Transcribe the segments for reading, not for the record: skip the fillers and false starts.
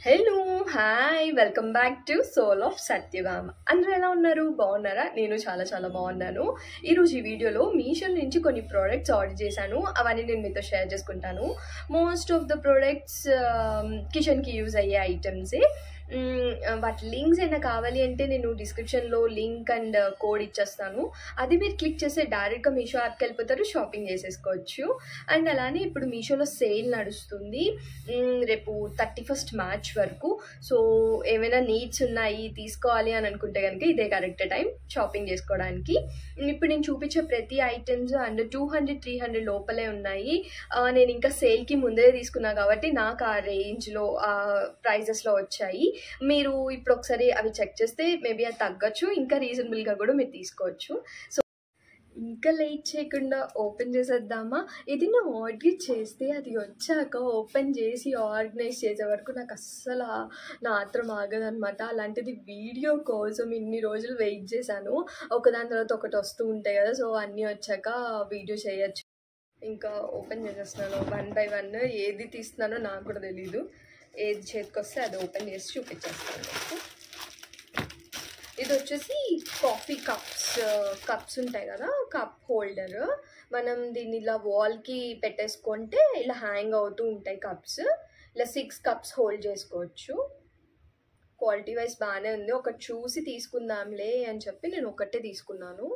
Hello hi welcome back to soul of Satyabhama. అందరూ ఎలా ఉన్నారు? బాగున్నారా? నేను చాలా బాగున్నాను. ఈరోజు ఈ వీడియోలో మీషో నుంచి కొన్ని ప్రోడక్ట్స్ ఆర్డర్ చేశాను. అవన్నీ నేను మీతో షేర్ చేసుకుంటాను. మోస్ట్ ఆఫ్ ద ప్రోడక్ట్స్ కిచెన్కి యూజ్ అయ్యే ఐటమ్సే. వాటి లింక్స్ ఏమైనా కావాలి అంటే నేను డిస్క్రిప్షన్లో లింక్ అండ్ కోడ్ ఇచ్చేస్తాను. అది మీరు క్లిక్ చేస్తే డైరెక్ట్గా మీషో యాప్కి వెళ్ళిపోతారు, షాపింగ్ చేసేసుకోవచ్చు. అండ్ అలానే ఇప్పుడు మీషోలో సేల్ నడుస్తుంది రేపు 31st మార్చ్ వరకు. సో ఏమైనా నీడ్స్ ఉన్నాయి తీసుకోవాలి అని అనుకుంటే కనుక ఇదే కరెక్ట్ టైం షాపింగ్ చేసుకోవడానికి. ఇప్పుడు నేను చూపించే ప్రతి ఐటమ్స్ అండ్ 200-300 లోపలే ఉన్నాయి. నేను ఇంకా సేల్కి ముందే తీసుకున్నా కాబట్టి నాకు ఆ రేంజ్లో ప్రైజెస్లో వచ్చాయి. మీరు ఇప్పుడు ఒకసారి అవి చెక్ చేస్తే మేబీ అది తగ్గచ్చు, ఇంకా రీజనబుల్గా కూడా మీరు తీసుకోవచ్చు. సో ఇంకా లేట్ చేయకుండా ఓపెన్ చేసేద్దామా? ఇది నా ఆర్డర్ చేస్తే అది వచ్చాక ఓపెన్ చేసి ఆర్గనైజ్ చేసే వరకు నాకు అస్సలు నా ఆత్రం ఆగదనమాట. అలాంటిది వీడియో కోసం ఇన్ని రోజులు వెయిట్ చేశాను. ఒకదాని తర్వాత ఒకటి వస్తూ ఉంటాయి కదా, సో అన్నీ వచ్చాక వీడియో చేయొచ్చు. ఇంకా ఓపెన్ చేసేస్తున్నాను 1 by 1. ఏది తీస్తున్నానో నాకు కూడా తెలీదు. ఏది చేతికి వస్తే అది ఓపెన్ చేసి చూపించేస్తాను మీకు. ఇది వచ్చేసి కాఫీ కప్స్ ఉంటాయి కదా, కప్ హోల్డర్. మనం దీన్ని ఇలా వాల్కి పెట్టేసుకుంటే ఇలా హ్యాంగ్ అవుతూ ఉంటాయి కప్స్. ఇలా 6 కప్స్ హోల్డ్ చేసుకోవచ్చు. క్వాలిటీ వైజ్ బాగానే ఉంది. ఒకటి చూసి తీసుకుందాంలే అని చెప్పి నేను ఒకటే తీసుకున్నాను.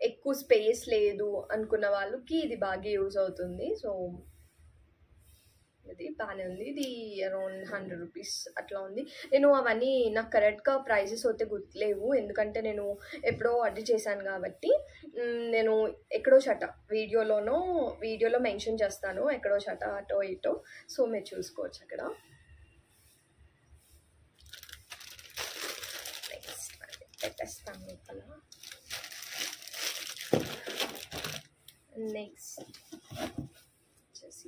ఎక్కువ స్పేస్ లేదు అనుకున్న వాళ్ళకి ఇది బాగా యూజ్ అవుతుంది. సో ఇది బాగానే ఉంది. ఇది అరౌండ్ 100 రూపీస్ అట్లా ఉంది. నేను అవన్నీ నాకు కరెక్ట్గా ప్రైజెస్ అయితే గుర్తులేవు, ఎందుకంటే నేను ఎప్పుడో ఆర్డర్ చేశాను కాబట్టి. నేను ఎక్కడో చట వీడియోలో మెన్షన్ చేస్తాను, ఎక్కడో చట అటో ఇటో. సో మీరు చూసుకోవచ్చు అక్కడ. నెక్స్ట్ పెట్టేస్తాను ఇక్కడ. నెక్స్ట్ వచ్చేసి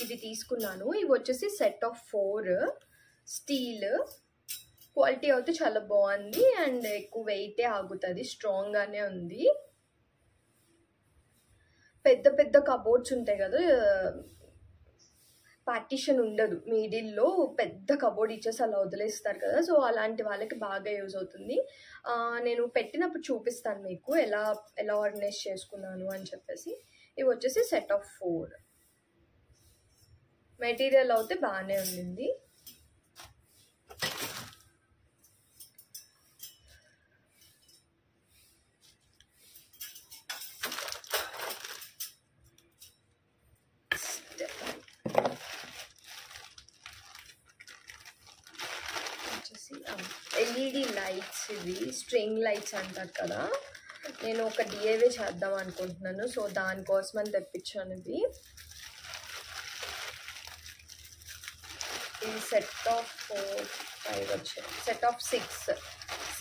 ఇవి తీసుకున్నాను. ఇవి వచ్చేసి సెట్ ఆఫ్ 4 స్టీల్. క్వాలిటీ అయితే చాలా బాగుంది అండ్ ఎక్కువ వెయిటే ఆగుతుంది, స్ట్రాంగ్గానే ఉంది. పెద్ద కబోర్డ్స్ ఉంటాయి కదా, పార్టిషన్ ఉండదు, మిడిల్లో పెద్ద కబోర్డ్ ఇచ్చేసి అలా వదిలేస్తారు కదా, సో అలాంటి వాళ్ళకి బాగా యూజ్ అవుతుంది. నేను పెట్టినప్పుడు చూపిస్తాను మీకు ఎలా ఆర్గనైజ్ చేసుకున్నాను అని చెప్పేసి. ఇవి వచ్చేసి సెట్ ఆఫ్ 4. మెటీరియల్ అయితే బాగానే ఉంది. ఎల్ఈడి లైట్స్, ఇవి స్ట్రింగ్ లైట్స్ అంటారు కదా, నేను ఒక డిఐవే చేద్దాం అనుకుంటున్నాను. సో దానికోసం అని తెప్పించాను ఇవి. ఇది సెట్ ఆఫ్ 4, 5 వచ్చాయి. సెట్ ఆఫ్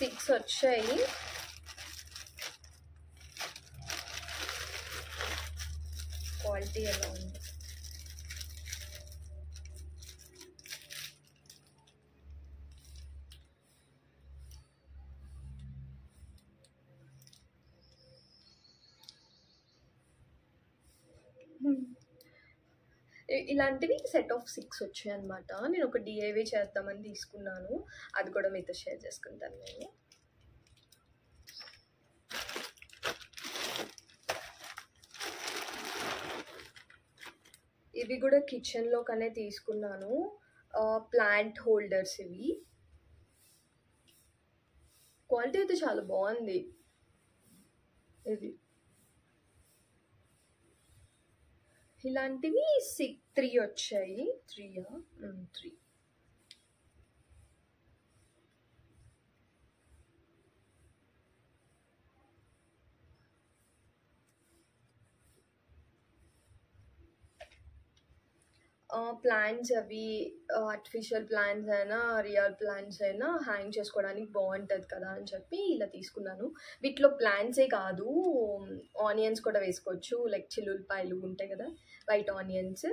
6 వచ్చాయి. క్వాలిటీ ఎలా ఉంది? ఇలాంటివి సెట్ ఆఫ్ 6 వచ్చాయి అనమాట. నేను ఒక డిఐవే చేద్దామని తీసుకున్నాను, అది కూడా మీతో షేర్ చేసుకుంటాను నేను. ఇవి కూడా కిచెన్లోకనే తీసుకున్నాను, ప్లాంట్ హోల్డర్స్. ఇవి క్వాలిటీ అయితే చాలా బాగుంది. ఇది ఇలాంటివి 3 వచ్చాయి. 3 ప్లాంట్స్. అవి ఆర్టిఫిషియల్ ప్లాంట్స్ అయినా రియల్ ప్లాంట్స్ అయినా హ్యాంగ్ చేసుకోవడానికి బాగుంటుంది కదా అని చెప్పి ఇలా తీసుకున్నాను. వీటిలో ప్లాంట్సే కాదు, ఆనియన్స్ కూడా వేసుకోవచ్చు. లైక్ చిల్లుల్లిపాయలు ఉంటాయి కదా, వైట్ ఆనియన్స్,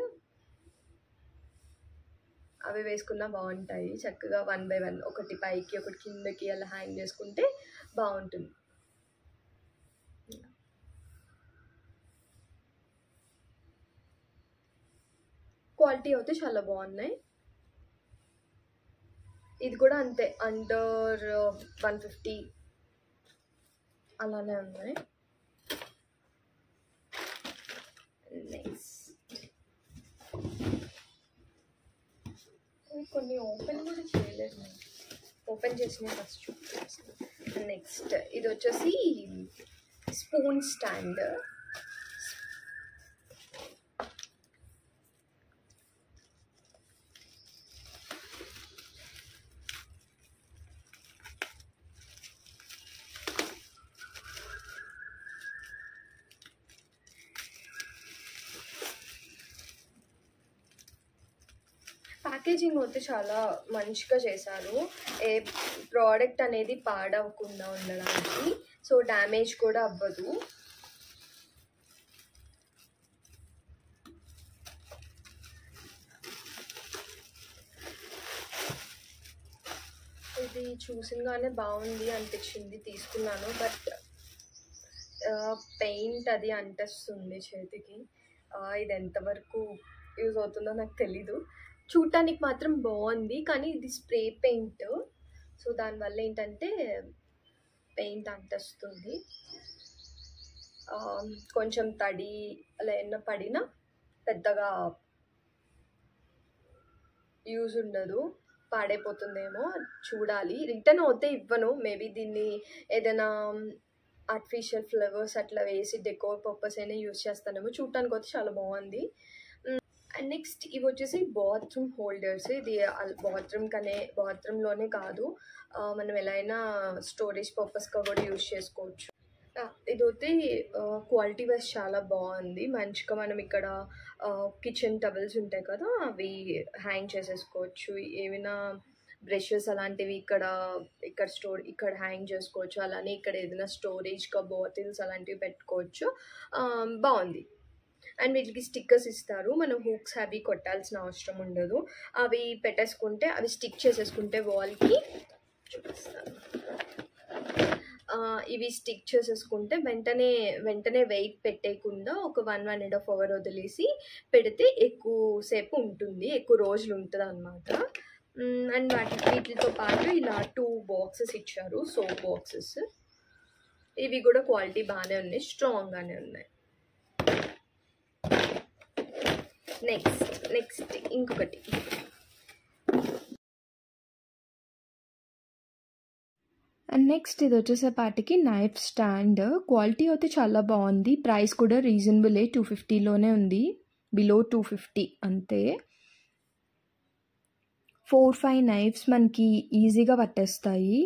అవి వేసుకున్నా బాగుంటాయి. చక్కగా 1 by 1, ఒకటి పైకి ఒకటి కిందకి అలా హ్యాంగ్ చేసుకుంటే బాగుంటుంది. క్వాలిటీ అయితే చాలా బాగున్నాయి. ఇది కూడా అంతే, అండర్ 150 అలానే ఉన్నాయి. నెక్స్ట్ కొన్ని ఓపెన్ కూడా చేయలేదు, ఓపెన్ చేసిన ఫస్ట్ చూపిస్తాను. నెక్స్ట్ ఇది వచ్చేసి స్పూన్ స్టాండ్. ప్యాకేజింగ్ అయితే చాలా మంచిగా చేశారు, ఏ ప్రోడక్ట్ అనేది పాడవకుండా ఉండడానికి. సో డ్యామేజ్ కూడా అవ్వదు. ఇది చూసినగానే బాగుంది అనిపించింది, తీసుకున్నాను. బట్ పెయింట్ అది అంటేస్తుంది చేతికి. ఇది ఎంతవరకు యూజ్ అవుతుందో నాకు తెలీదు. చూడటానికి మాత్రం బాగుంది, కానీ ఇది స్ప్రే పెయింట్. సో దానివల్ల ఏంటంటే పెయింట్ అంటేస్తుంది. కొంచెం తడి అలా ఏమన్నా పడినా పెద్దగా యూజ్ ఉండదు, పాడైపోతుందేమో, చూడాలి. రిటర్న్ అవుతే ఇవ్వను, మేబీ దీన్ని ఏదైనా ఆర్టిఫిషియల్ ఫ్లవర్స్ అట్లా వేసి డెకోర్ పర్పస్ అయినా యూజ్ చేస్తానేమో. చూడటానికి అయితే చాలా బాగుంది. అండ్ నెక్స్ట్ ఇవి వచ్చేసి బాత్రూమ్ హోల్డర్స్. ఇది బాత్రూంలోనే కాదు, మనం ఎలా అయినా స్టోరేజ్ పర్పస్గా కూడా యూజ్ చేసుకోవచ్చు. ఇదైతే క్వాలిటీ వైజ్ చాలా బాగుంది. మంచిగా మనం ఇక్కడ కిచెన్ టవల్స్ ఉంటాయి కదా, అవి హ్యాంగ్ చేసేసుకోవచ్చు. ఏమైనా బ్రషెస్ అలాంటివి ఇక్కడ హ్యాంగ్ చేసుకోవచ్చు. అలానే ఇక్కడ ఏదైనా స్టోరేజ్గా బాటిల్స్ అలాంటివి పెట్టుకోవచ్చు. బాగుంది. అండ్ వీటికి స్టిక్కర్స్ ఇస్తారు, మనం హూక్స్ అవి కొట్టాల్సిన అవసరం ఉండదు. అవి పెట్టేసుకుంటే, అవి స్టిక్ చేసేసుకుంటే వాల్కి చూపిస్తాను. ఇవి స్టిక్ చేసేసుకుంటే వెంటనే వెయిట్ పెట్టేయకుండా ఒక 1.5 అవర్ వదిలేసి పెడితే ఎక్కువసేపు ఉంటుంది, ఎక్కువ రోజులు ఉంటుంది అన్నమాట. అండ్ వీటితో పాటు ఇలా 2 బాక్సెస్ ఇచ్చారు, సోప్ బాక్సెస్. ఇవి కూడా క్వాలిటీ బాగానే ఉన్నాయి, స్ట్రాంగ్గానే ఉన్నాయి. నెక్స్ట్ ఇంకొకటి, అండ్ నెక్స్ట్ ఇది వచ్చేసేపాటికి నైఫ్ స్టాండ్. క్వాలిటీ అయితే చాలా బాగుంది, ప్రైస్ కూడా రీజనబులే, 250లోనే ఉంది, బిలో 250 అంతే. 4-5 నైఫ్స్ మనకి ఈజీగా పట్టేస్తాయి.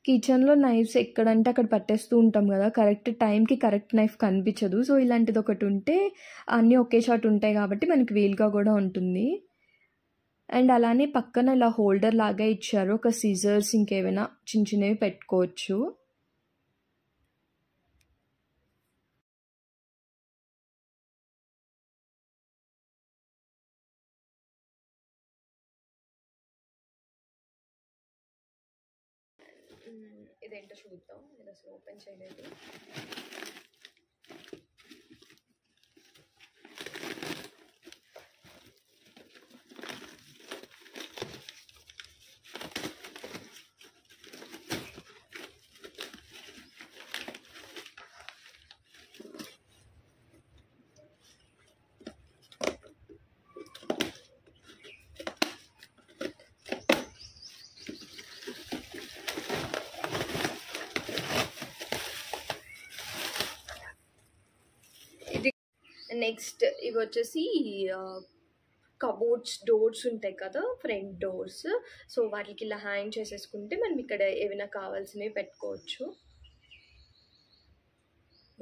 కిచెన్లో నైఫ్స్ ఎక్కడంటే అక్కడ పట్టేస్తూ ఉంటాం కదా, కరెక్ట్ టైంకి కరెక్ట్ నైఫ్ కనిపించదు. సో ఇలాంటిది ఒకటి ఉంటే అన్నీ ఒకే షాట్ ఉంటాయి కాబట్టి మనకి వీలుగా కూడా ఉంటుంది. అండ్ అలానే పక్కన ఇలా హోల్డర్ లాగా ఇచ్చారు, ఒక సిజర్స్ ఇంకేమైనా చిన్నవి పెట్టుకోవచ్చు. ఇదేంటో చూద్దాం, ఇది అసలు ఓపెన్ చేయలేదు. నెక్స్ట్ ఇవి వచ్చేసి కబోర్డ్స్ డోర్స్ ఉంటాయి కదా, ఫ్రంట్ డోర్స్. సో వాటికి ఇలా హ్యాంగ్ చేసేసుకుంటే మనం ఇక్కడ ఏమైనా కావాల్సినవి పెట్టుకోవచ్చు.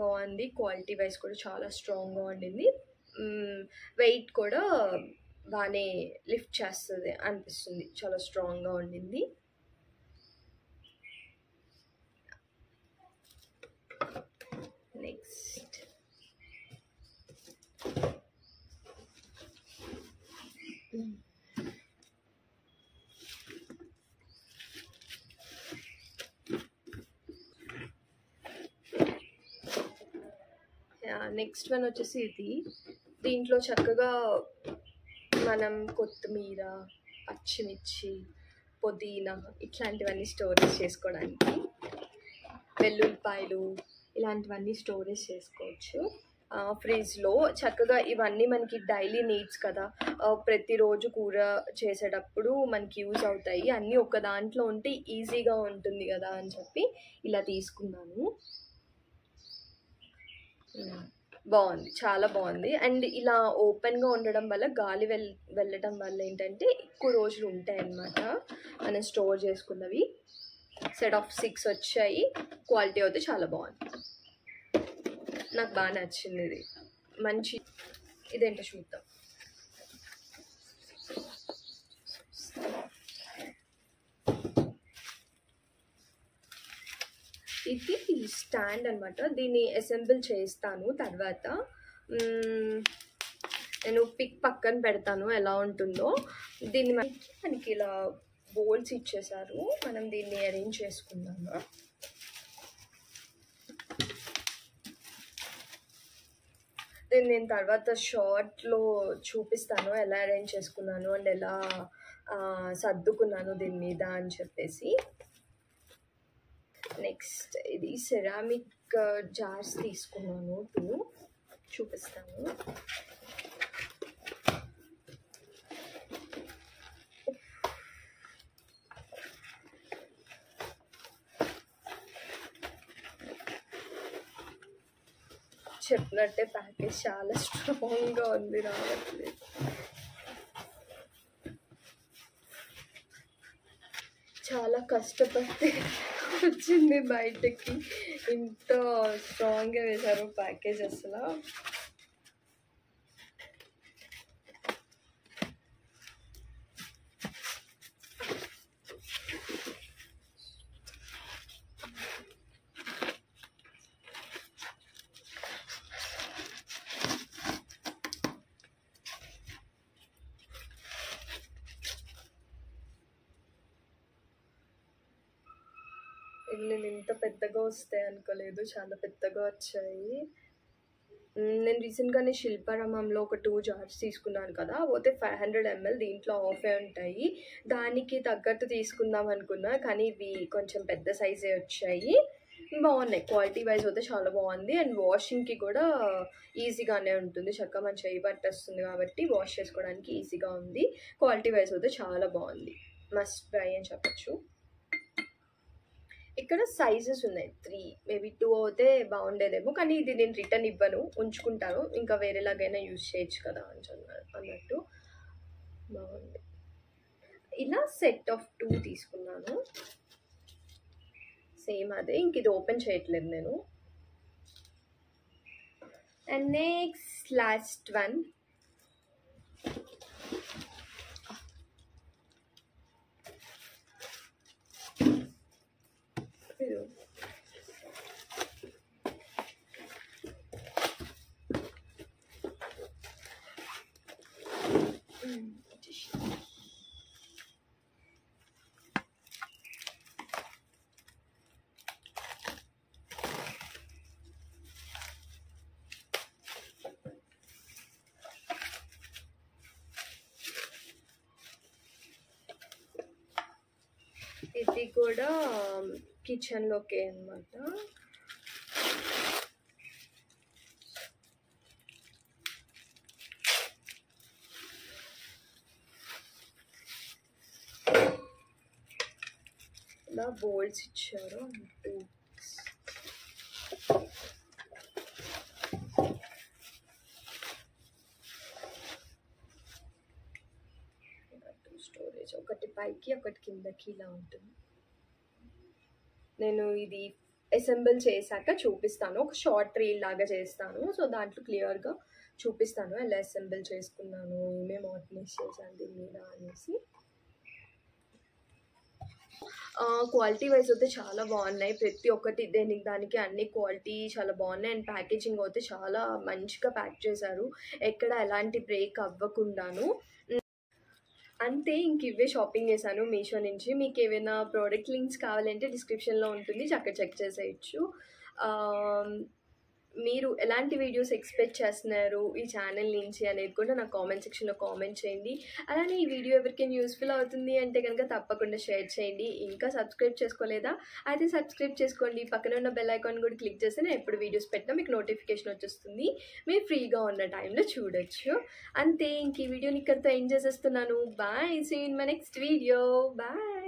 బాగుంది, క్వాలిటీ వైజ్ కూడా చాలా స్ట్రాంగ్గా ఉండింది. వెయిట్ కూడా బాగానే లిఫ్ట్ చేస్తుంది అనిపిస్తుంది, చాలా స్ట్రాంగ్గా ఉండింది. నెక్స్ట్ నెక్స్ట్ వన్ వచ్చేసి ఇది. దీంట్లో చక్కగా మనం కొత్తిమీర, పచ్చిమిర్చి, పుదీనా ఇట్లాంటివన్నీ స్టోరేజ్ చేసుకోవడానికి, వెల్లుల్లిపాయలు ఇలాంటివన్నీ స్టోరేజ్ చేసుకోవచ్చు ఫ్రిడ్జ్లో. చక్కగా ఇవన్నీ మనకి డైలీ నీడ్స్ కదా, ప్రతిరోజు కూర చేసేటప్పుడు మనకి యూజ్ అవుతాయి. అన్నీ ఒక దాంట్లో ఉంటే ఈజీగా ఉంటుంది కదా అని చెప్పి ఇలా తీసుకున్నాను. బాగుంది, చాలా బాగుంది. అండ్ ఇలా ఓపెన్గా ఉండడం వల్ల గాలి వెళ్ళటం వల్ల ఏంటంటే ఎక్కువ రోజులు ఉంటాయి అన్నమాట మనం స్టోర్ చేసుకున్నవి. సెట్ ఆఫ్ 6 వచ్చాయి. క్వాలిటీ అయితే చాలా బాగుంది, నాకు బాగా నచ్చింది. ఇది మంచి, ఇదేంటో చూద్దాం. ఇది స్టాండ్ అనమాట, దీన్ని అసెంబుల్ చేస్తాను తర్వాత. నేను పిక్ పక్కన పెడతాను ఎలా ఉంటుందో. దీన్ని మనకి ఇలా బోల్స్ ఇచ్చేసారు, మనం దీన్ని అరేంజ్ చేసుకుందాము. దీన్ని నేను తర్వాత షార్ట్లో చూపిస్తాను ఎలా అరేంజ్ చేసుకున్నాను అండ్ ఎలా సర్దుకున్నాను దీని మీద అని చెప్పేసి. నెక్స్ట్ ఇది సెరామిక్ జార్స్ తీసుకున్నాను 2, చూపిస్తాను. చెప్పినట్టే ప్యాకేజ్ చాలా స్ట్రాంగ్గా ఉంది, రావట్లేదు. చాలా కష్టపడి వచ్చింది బయటకి, ఇంత స్ట్రాంగ్గా వేశారు ప్యాకేజ్ అసలు. నేను ఇంత పెద్దగా వస్తాయి అనుకోలేదు, చాలా పెద్దగా వచ్చాయి. నేను రీసెంట్గానే శిల్పారామంలో ఒక 2 జార్స్ తీసుకున్నాను కదా, పోతే 500 ml, దీంట్లో ఆఫే ఉంటాయి. దానికి తగ్గట్టు తీసుకుందాం అనుకున్నా, కానీ ఇవి కొంచెం పెద్ద సైజే వచ్చాయి. బాగున్నాయి, క్వాలిటీ వైజ్ అయితే చాలా బాగుంది. అండ్ వాషింగ్కి కూడా ఈజీగానే ఉంటుంది, చక్కగా మన చేయి పట్టేస్తుంది కాబట్టి వాష్ చేసుకోవడానికి ఈజీగా ఉంది. క్వాలిటీ వైజ్ అయితే చాలా బాగుంది, మస్ట్ ట్రై అని చెప్పచ్చు. ఇక్కడ సైజెస్ ఉన్నాయి 3, మేబీ 2 అయితే బాగుండేదేమో, కానీ ఇది నేను రిటర్న్ ఇవ్వను, ఉంచుకుంటాను, ఇంకా వేరేలాగైనా యూజ్ చేయొచ్చు కదా అన్నట్టు. బాగుంది. ఇలా సెట్ ఆఫ్ 2 తీసుకున్నాను, సేమ్ అదే, ఇంక ఇది ఓపెన్ చేయట్లేదు నేను. అండ్ నెక్స్ట్ లాస్ట్ వన్, ఇది కూడా కిచెన్లోకే అన్నమాట. ఇలా బోల్స్ ఇచ్చారు 2. స్టోరేజ్ ఒకటి పైకి ఒకటి కిందకి ఇలా ఉంటుంది. నేను ఇది అసెంబుల్ చేశాక చూపిస్తాను, ఒక షార్ట్ రీల్ లాగా చేస్తాను. సో దాంట్లో క్లియర్గా చూపిస్తాను ఎలా అసెంబుల్ చేసుకున్నాను, ఏమేమి ఆర్గనైజ్ చేశాను దీని మీద అనేసి. క్వాలిటీ వైజ్ అయితే చాలా బాగున్నాయి, ప్రతి ఒక్కటి దానికి అన్ని క్వాలిటీ చాలా బాగున్నాయి. అండ్ ప్యాకేజింగ్ అయితే చాలా మంచిగా ప్యాక్ చేశారు, ఎక్కడ ఎలాంటి బ్రేక్ అవ్వకుండాను. అంతే, ఇంక ఇవే షాపింగ్ చేశాను మీషో నుంచి. మీకు ఏమైనా ప్రోడక్ట్ లింక్స్ కావాలంటే డిస్క్రిప్షన్లో ఉంటుంది, చక్కగా చెక్ చేసేయచ్చు. మీరు ఎలాంటి వీడియోస్ ఎక్స్పెక్ట్ చేస్తున్నారు ఈ ఛానల్ నుంచి అనేది కూడా నాకు కామెంట్ సెక్షన్లో కామెంట్ చేయండి. అలానే ఈ వీడియో ఎవరికైనా యూస్ఫుల్ అవుతుంది అంటే కనుక తప్పకుండా షేర్ చేయండి. ఇంకా సబ్స్క్రైబ్ చేసుకోలేదా అయితే సబ్స్క్రైబ్ చేసుకోండి. పక్కన ఉన్న బెల్ ఐకాన్ కూడా క్లిక్ చేస్తే నేను ఎప్పుడు వీడియోస్ పెట్టినా మీకు నోటిఫికేషన్ వచ్చేస్తుంది. మీరు ఫ్రీగా ఉన్న టైంలో చూడొచ్చు. అంతే, ఇంక ఈ వీడియోని ఇక్కడితో ఎండ్ చేసేస్తున్నాను. Bye, see you in my next video. Bye.